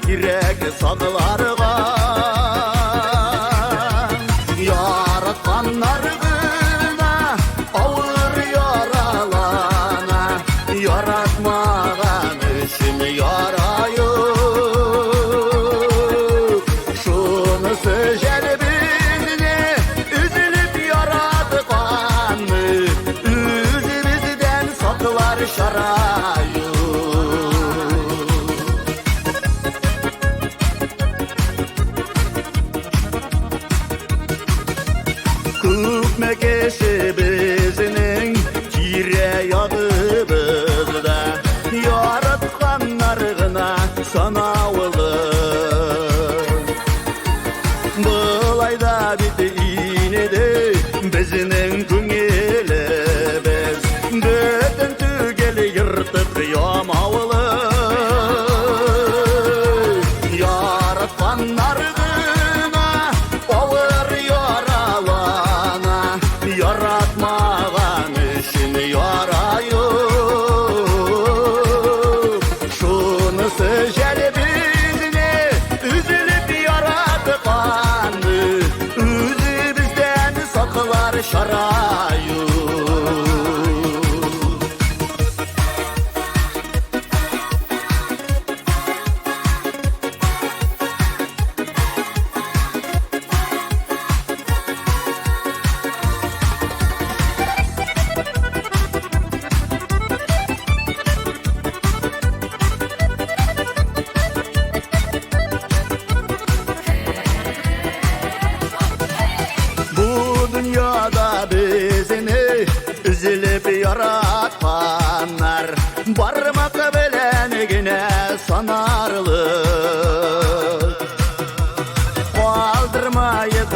yürek sağlarga yaratkanlarına ağır yaralana yaratmagan için yarayı şunu sözel bizni üzülüp yaratkanı üzümüzden saklar şarayı. Kökmekesi bizning jireyadımızda yaratkanlarına sanavlı Bulayda biti inedi bizning köngilimiz bütün tügeli yırtıp yamavlı yaratkanlarına ağır yaralana yaratmagan için yarayı şunu sözel bizni üzülüp yaratkanı üzümüzden saklar şarayı. Dünyada bizni üzülüp yaratkanlar barmak bilen yine sanarlık kaldırmayık